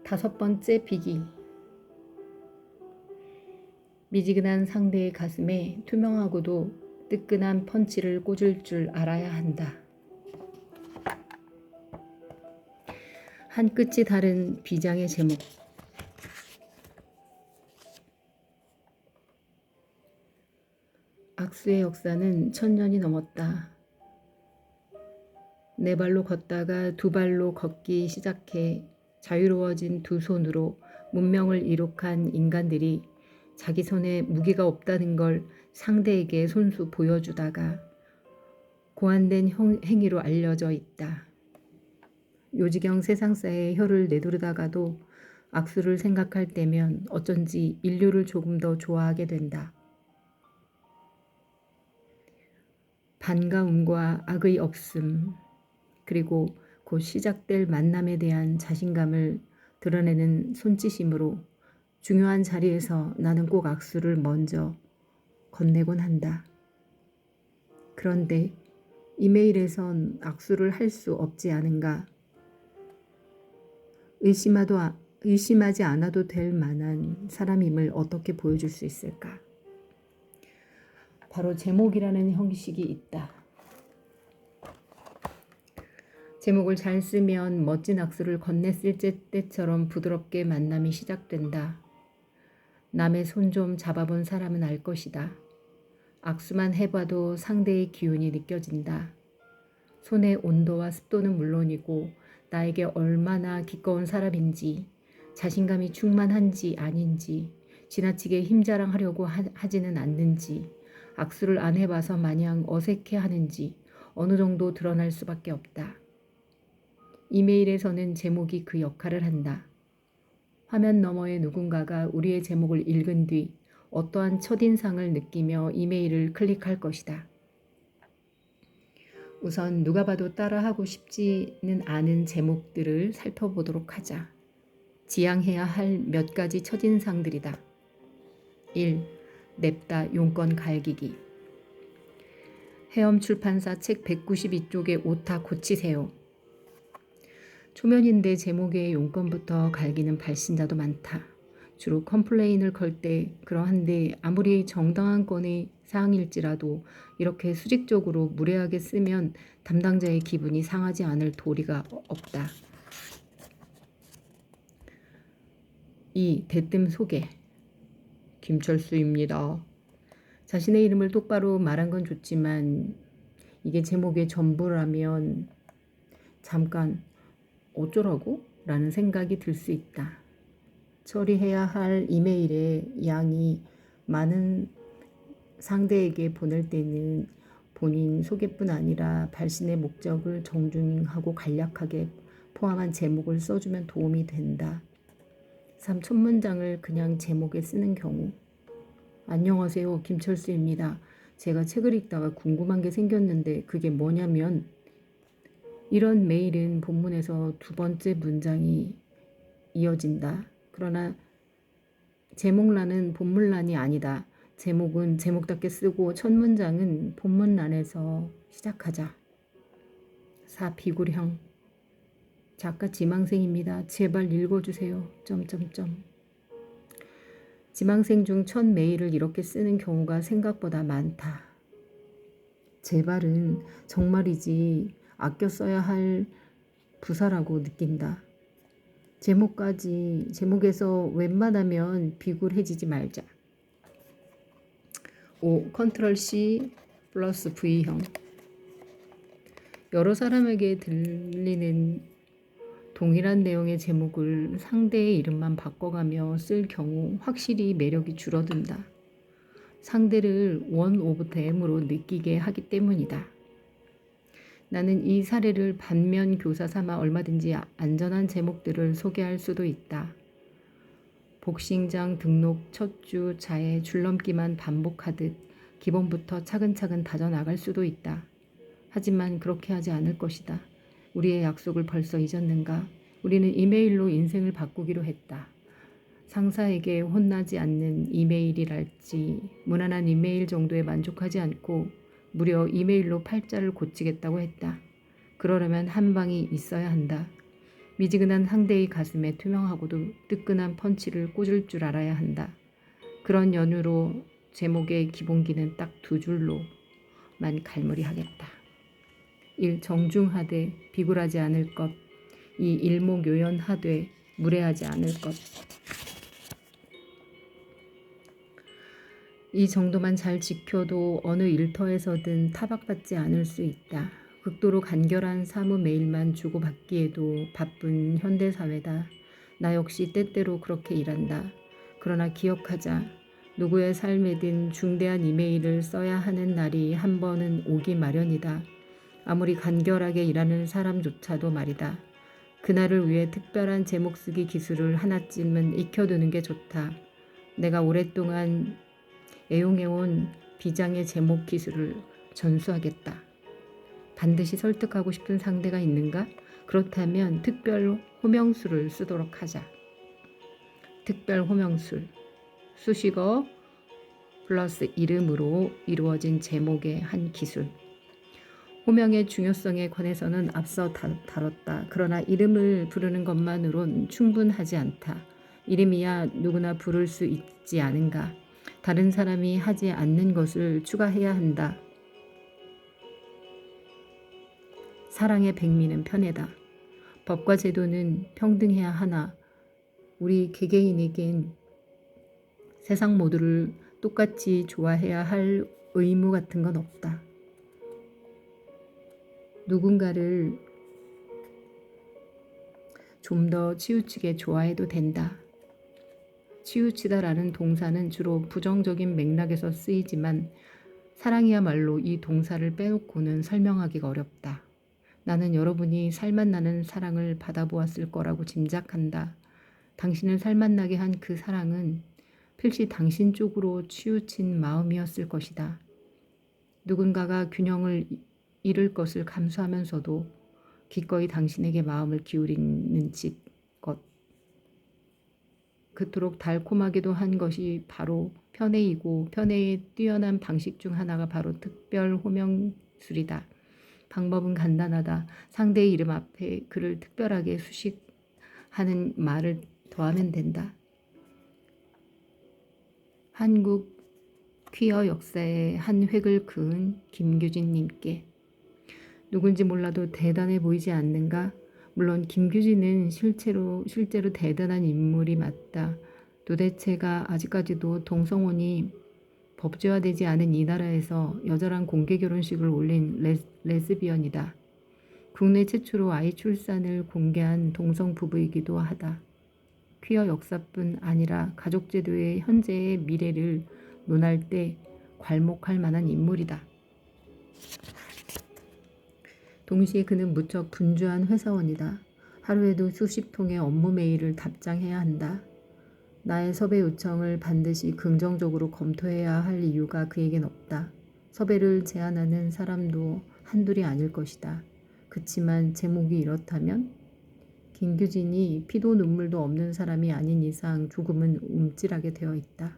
5번째 비기. 미지근한 상대의 가슴에 투명하고도 뜨끈한 펀치를 꽂을 줄 알아야 한다. 한 끝이 다른 비장의 제목. 악수의 역사는 1000년이 넘었다. 네 발로 걷다가 두 발로 걷기 시작해 자유로워진 두 손으로 문명을 이룩한 인간들이 자기 손에 무게가 없다는 걸 상대에게 손수 보여주다가 고안된 행위로 알려져 있다. 요지경 세상사에 혀를 내두르다가도 악수를 생각할 때면 어쩐지 인류를 조금 더 좋아하게 된다. 반가움과 악의 없음, 그리고 곧 시작될 만남에 대한 자신감을 드러내는 손짓임으로 중요한 자리에서 나는 꼭 악수를 먼저 건네곤 한다. 그런데 이메일에선 악수를 할 수 없지 않은가? 의심하지 않아도 될 만한 사람임을 어떻게 보여줄 수 있을까? 바로 제목이라는 형식이 있다. 제목을 잘 쓰면 멋진 악수를 건넸을 때처럼 부드럽게 만남이 시작된다. 남의 손 좀 잡아본 사람은 알 것이다. 악수만 해봐도 상대의 기운이 느껴진다. 손의 온도와 습도는 물론이고 나에게 얼마나 기꺼운 사람인지, 자신감이 충만한지 아닌지, 지나치게 힘자랑하려고 하지는 않는지, 악수를 안 해봐서 마냥 어색해하는지 어느 정도 드러날 수밖에 없다. 이메일에서는 제목이 그 역할을 한다. 화면 너머의 누군가가 우리의 제목을 읽은 뒤 어떠한 첫인상을 느끼며 이메일을 클릭할 것이다. 우선 누가 봐도 따라하고 싶지는 않은 제목들을 살펴보도록 하자. 지양해야 할 몇 가지 첫인상들이다. 1. 냅다 용건 갈기기. 해엄출판사 책 192쪽에 오타 고치세요. 초면인데 제목에 용건부터 갈기는 발신자도 많다. 주로 컴플레인을 걸 때 그러한데 아무리 정당한 건의 사항일지라도 이렇게 수직적으로 무례하게 쓰면 담당자의 기분이 상하지 않을 도리가 없다. 2. 대뜸 소개. 김철수입니다. 자신의 이름을 똑바로 말한 건 좋지만 이게 제목의 전부라면 잠깐 어쩌라고? 라는 생각이 들 수 있다. 처리해야 할 이메일의 양이 많은 상대에게 보낼 때는 본인 소개뿐 아니라 발신의 목적을 정중하고 간략하게 포함한 제목을 써주면 도움이 된다. 3. 첫 문장을 그냥 제목에 쓰는 경우. 안녕하세요. 김철수입니다. 제가 책을 읽다가 궁금한 게 생겼는데 그게 뭐냐면, 이런 메일은 본문에서 두 번째 문장이 이어진다. 그러나 제목란은 본문란이 아니다. 제목은 제목답게 쓰고 첫 문장은 본문란에서 시작하자. 4. 비굴형. 작가 지망생입니다. 제발 읽어주세요. 지망생 중 첫 메일을 이렇게 쓰는 경우가 생각보다 많다. 제발은 정말이지 아껴 써야 할 부사라고 느낀다. 제목에서 웬만하면 비굴해지지 말자. 5. 컨트롤 C 플러스 V형. 여러 사람에게 들리는 동일한 내용의 제목을 상대의 이름만 바꿔가며 쓸 경우 확실히 매력이 줄어든다. 상대를 원 오브 댐으로 느끼게 하기 때문이다. 나는 이 사례를 반면 교사 삼아 얼마든지 안전한 제목들을 소개할 수도 있다. 복싱장 등록 첫 주 차에 줄넘기만 반복하듯 기본부터 차근차근 다져나갈 수도 있다. 하지만 그렇게 하지 않을 것이다. 우리의 약속을 벌써 잊었는가? 우리는 이메일로 인생을 바꾸기로 했다. 상사에게 혼나지 않는 이메일이랄지 무난한 이메일 정도에 만족하지 않고 무려 이메일로 팔자를 고치겠다고 했다. 그러려면 한 방이 있어야 한다. 미지근한 상대의 가슴에 투명하고도 뜨끈한 펀치를 꽂을 줄 알아야 한다. 그런 연유로 제목의 기본기는 딱 두 줄로만 갈무리하겠다. 1. 정중하되 비굴하지 않을 것. 2. 일목요연하되 무례하지 않을 것. 이 정도만 잘 지켜도 어느 일터에서든 타박받지 않을 수 있다. 극도로 간결한 사무 메일만 주고받기에도 바쁜 현대사회다. 나 역시 때때로 그렇게 일한다. 그러나 기억하자. 누구의 삶에든 중대한 이메일을 써야 하는 날이 한 번은 오기 마련이다. 아무리 간결하게 일하는 사람조차도 말이다. 그날을 위해 특별한 제목 쓰기 기술을 하나쯤은 익혀두는 게 좋다. 내가 오랫동안 애용해온 비장의 제목 기술을 전수하겠다. 반드시 설득하고 싶은 상대가 있는가? 그렇다면 특별 호명술을 쓰도록 하자. 특별 호명술. 수식어 플러스 이름으로 이루어진 제목의 한 기술. 호명의 중요성에 관해서는 앞서 다뤘다. 그러나 이름을 부르는 것만으론 충분하지 않다. 이름이야 누구나 부를 수 있지 않은가? 다른 사람이 하지 않는 것을 추가해야 한다. 사랑의 백미는 편애다. 법과 제도는 평등해야 하나 우리 개개인에겐 세상 모두를 똑같이 좋아해야 할 의무 같은 건 없다. 누군가를 좀 더 치우치게 좋아해도 된다. 치우치다라는 동사는 주로 부정적인 맥락에서 쓰이지만 사랑이야말로 이 동사를 빼놓고는 설명하기가 어렵다. 나는 여러분이 살맛나는 사랑을 받아보았을 거라고 짐작한다. 당신을 살맛나게 한 그 사랑은 필시 당신 쪽으로 치우친 마음이었을 것이다. 누군가가 균형을 잃을 것을 감수하면서도 기꺼이 당신에게 마음을 기울이는 것. 그토록 달콤하게도 한 것이 바로 편애이고 편애의 뛰어난 방식 중 하나가 바로 특별 호명술이다. 방법은 간단하다. 상대의 이름 앞에 그를 특별하게 수식하는 말을 더하면 된다. 한국 퀴어 역사의 한 획을 그은 김규진님께. 누군지 몰라도 대단해 보이지 않는가? 물론 김규진은 실제로 대단한 인물이 맞다. 도대체가 아직까지도 동성혼이 법제화되지 않은 이 나라에서 여자랑 공개 결혼식을 올린 레즈비언이다. 국내 최초로 아이 출산을 공개한 동성 부부이기도 하다. 퀴어 역사뿐 아니라 가족제도의 현재의 미래를 논할 때 괄목할 만한 인물이다. 동시에 그는 무척 분주한 회사원이다. 하루에도 수십 통의 업무 메일을 답장해야 한다. 나의 섭외 요청을 반드시 긍정적으로 검토해야 할 이유가 그에겐 없다. 섭외를 제안하는 사람도 한둘이 아닐 것이다. 그치만 제목이 이렇다면? 김규진이 피도 눈물도 없는 사람이 아닌 이상 조금은 움찔하게 되어 있다.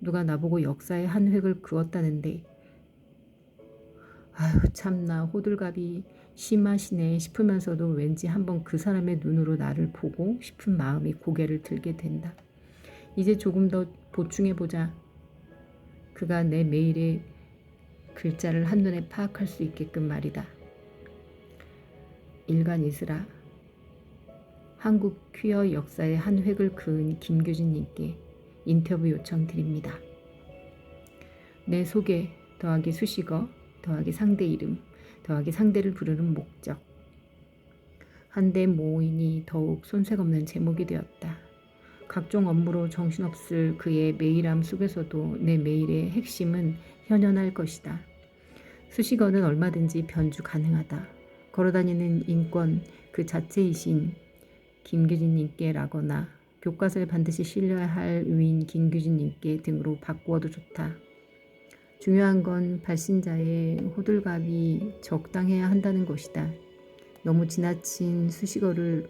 누가 나보고 역사의 한 획을 그었다는데 아유 참나 호들갑이 심하시네 싶으면서도 왠지 한번 그 사람의 눈으로 나를 보고 싶은 마음이 고개를 들게 된다. 이제 조금 더 보충해보자. 그가 내 메일의 글자를 한눈에 파악할 수 있게끔 말이다. 일간이스라. 한국 퀴어 역사의 한 획을 그은 김규진님께 인터뷰 요청 드립니다. 내 소개 더하기 수식어 더하기 상대 이름 더하기 상대를 부르는 목적. 한데 모인이 더욱 손색 없는 제목이 되었다. 각종 업무로 정신없을 그의 메일함 속에서도 내 메일의 핵심은 현현할 것이다. 수식어는 얼마든지 변주 가능하다. 걸어다니는 인권 그 자체이신 김규진님께라거나 교과서에 반드시 실려야 할 의인 김규진님께 등으로 바꾸어도 좋다. 중요한 건 발신자의 호들갑이 적당해야 한다는 것이다. 너무 지나친 수식어를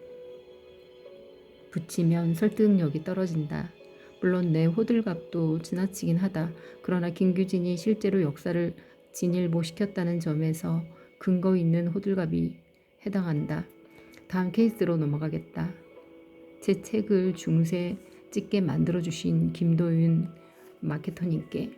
붙이면 설득력이 떨어진다. 물론 내 호들갑도 지나치긴 하다. 그러나 김규진이 실제로 역사를 진일보시켰다는 점에서 근거 있는 호들갑이 해당한다. 다음 케이스로 넘어가겠다. 제 책을 중세 찍게 만들어주신 김도윤 마케터님께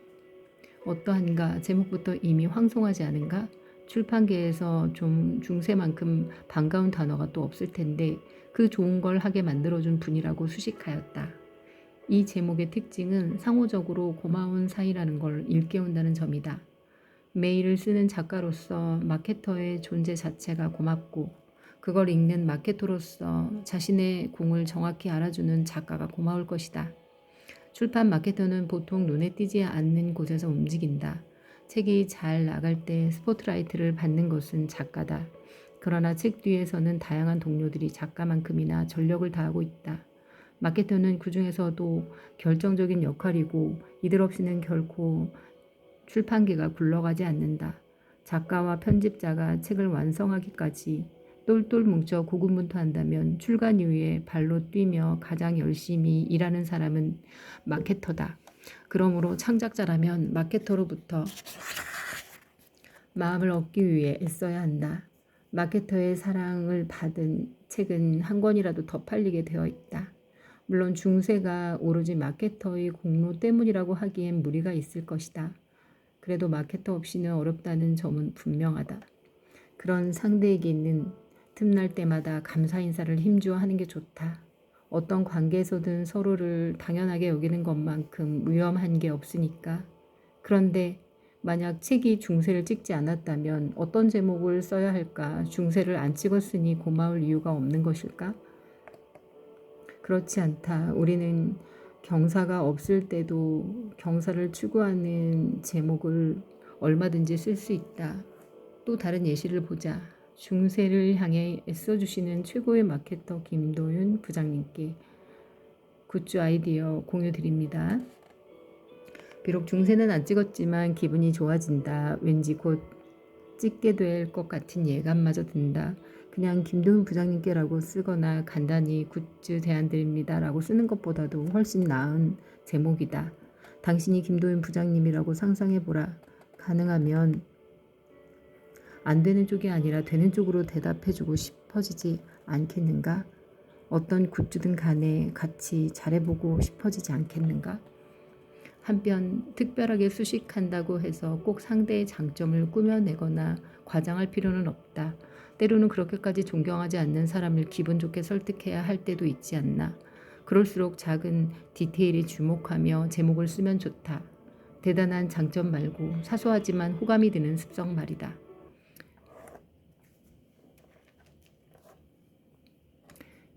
어떠한가? 제목부터 이미 황송하지 않은가? 출판계에서 좀 중세만큼 반가운 단어가 또 없을 텐데 그 좋은 걸 하게 만들어준 분이라고 수식하였다. 이 제목의 특징은 상호적으로 고마운 사이라는 걸 일깨운다는 점이다. 메일을 쓰는 작가로서 마케터의 존재 자체가 고맙고 그걸 읽는 마케터로서 자신의 공을 정확히 알아주는 작가가 고마울 것이다. 출판 마케터는 보통 눈에 띄지 않는 곳에서 움직인다. 책이 잘 나갈 때 스포트라이트를 받는 것은 작가다. 그러나 책 뒤에서는 다양한 동료들이 작가만큼이나 전력을 다하고 있다. 마케터는 그 중에서도 결정적인 역할이고 이들 없이는 결코 출판계가 굴러가지 않는다. 작가와 편집자가 책을 완성하기까지 똘똘 뭉쳐 고군분투한다면 출간 이후에 발로 뛰며 가장 열심히 일하는 사람은 마케터다. 그러므로 창작자라면 마케터로부터 마음을 얻기 위해 애써야 한다. 마케터의 사랑을 받은 책은 한 권이라도 더 팔리게 되어 있다. 물론 중세가 오로지 마케터의 공로 때문이라고 하기엔 무리가 있을 것이다. 그래도 마케터 없이는 어렵다는 점은 분명하다. 그런 상대에게 있는 틈날 때마다 감사 인사를 힘주어 하는 게 좋다. 어떤 관계에서든 서로를 당연하게 여기는 것만큼 위험한 게 없으니까. 그런데 만약 책이 중세를 찍지 않았다면 어떤 제목을 써야 할까? 중세를 안 찍었으니 고마울 이유가 없는 것일까? 그렇지 않다. 우리는 경사가 없을 때도 경사를 추구하는 제목을 얼마든지 쓸 수 있다. 또 다른 예시를 보자. 중세를 향해 애써주시는 최고의 마케터 김도윤 부장님께 굿즈 아이디어 공유 드립니다. 비록 중세는 안 찍었지만 기분이 좋아진다. 왠지 곧 찍게 될 것 같은 예감마저 든다. 그냥 김도윤 부장님께라고 쓰거나 간단히 굿즈 대안 드립니다 라고 쓰는 것보다도 훨씬 나은 제목이다. 당신이 김도윤 부장님이라고 상상해보라. 가능하면 안 되는 쪽이 아니라 되는 쪽으로 대답해주고 싶어지지 않겠는가? 어떤 굿즈든 간에 같이 잘해보고 싶어지지 않겠는가? 한편 특별하게 수식한다고 해서 꼭 상대의 장점을 꾸며내거나 과장할 필요는 없다. 때로는 그렇게까지 존경하지 않는 사람을 기분 좋게 설득해야 할 때도 있지 않나. 그럴수록 작은 디테일에 주목하며 제목을 쓰면 좋다. 대단한 장점 말고 사소하지만 호감이 드는 습성 말이다.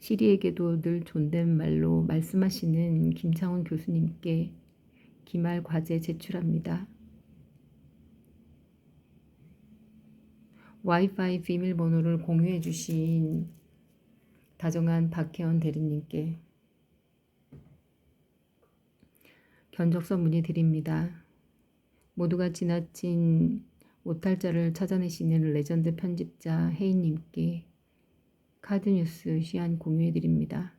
시리에게도 늘 존댓말로 말씀하시는 김창원 교수님께 기말 과제 제출합니다. 와이파이 비밀번호를 공유해 주신 다정한 박혜원 대리님께 견적서 문의드립니다. 모두가 지나친 오탈자를 찾아내시는 레전드 편집자 혜인님께 카드뉴스 시안 공유해드립니다.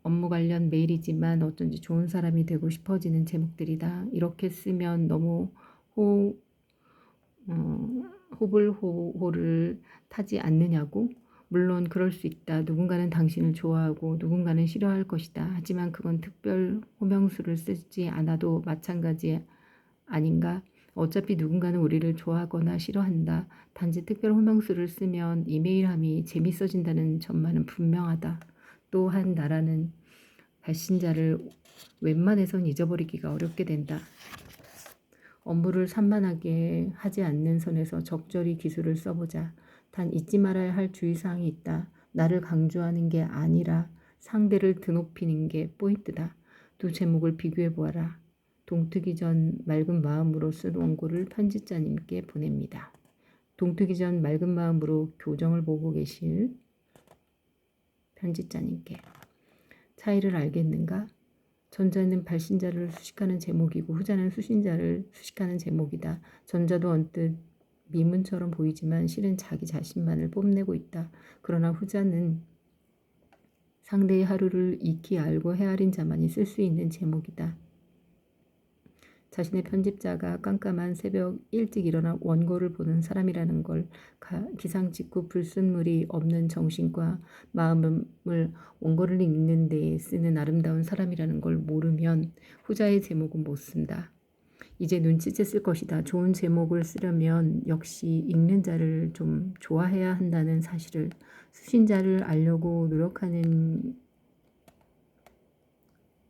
업무 관련 메일이지만 어쩐지 좋은 사람이 되고 싶어지는 제목들이다. 이렇게 쓰면 너무 호불호를 타지 않느냐고? 물론 그럴 수 있다. 누군가는 당신을 좋아하고 누군가는 싫어할 것이다. 하지만 그건 특별 호명수를 쓰지 않아도 마찬가지 아닌가? 어차피 누군가는 우리를 좋아하거나 싫어한다. 단지 특별 호명수를 쓰면 이메일함이 재밌어진다는 점만은 분명하다. 또한 나라는 발신자를 웬만해선 잊어버리기가 어렵게 된다. 업무를 산만하게 하지 않는 선에서 적절히 기술을 써보자. 단 잊지 말아야 할 주의사항이 있다. 나를 강조하는 게 아니라 상대를 드높이는 게 포인트다. 두 제목을 비교해보아라. 동트기 전 맑은 마음으로 쓴 원고를 편집자님께 보냅니다. 동트기 전 맑은 마음으로 교정을 보고 계실 편집자님께 차이를 알겠는가? 전자는 발신자를 수식하는 제목이고 후자는 수신자를 수식하는 제목이다. 전자도 언뜻 미문처럼 보이지만 실은 자기 자신만을 뽐내고 있다. 그러나 후자는 상대의 하루를 익히 알고 헤아린 자만이 쓸 수 있는 제목이다. 자신의 편집자가 깜깜한 새벽 일찍 일어나 원고를 보는 사람이라는 걸, 기상 직후 불순물이 없는 정신과 마음을 원고를 읽는 데에 쓰는 아름다운 사람이라는 걸 모르면 후자의 제목은 못 쓴다. 이제 눈치챘을 것이다. 좋은 제목을 쓰려면 역시 읽는 자를 좀 좋아해야 한다는 사실을, 수신자를 알려고 노력하는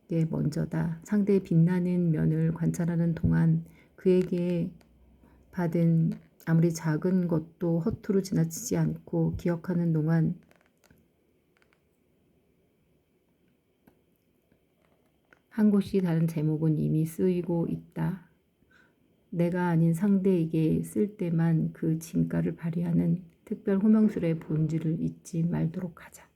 게 먼저다. 상대의 빛나는 면을 관찰하는 동안 그에게 받은 아무리 작은 것도 허투루 지나치지 않고 기억하는 동안 한 곳이 다른 제목은 이미 쓰이고 있다. 내가 아닌 상대에게 쓸 때만 그 진가를 발휘하는 특별 호명술의 본질을 잊지 말도록 하자.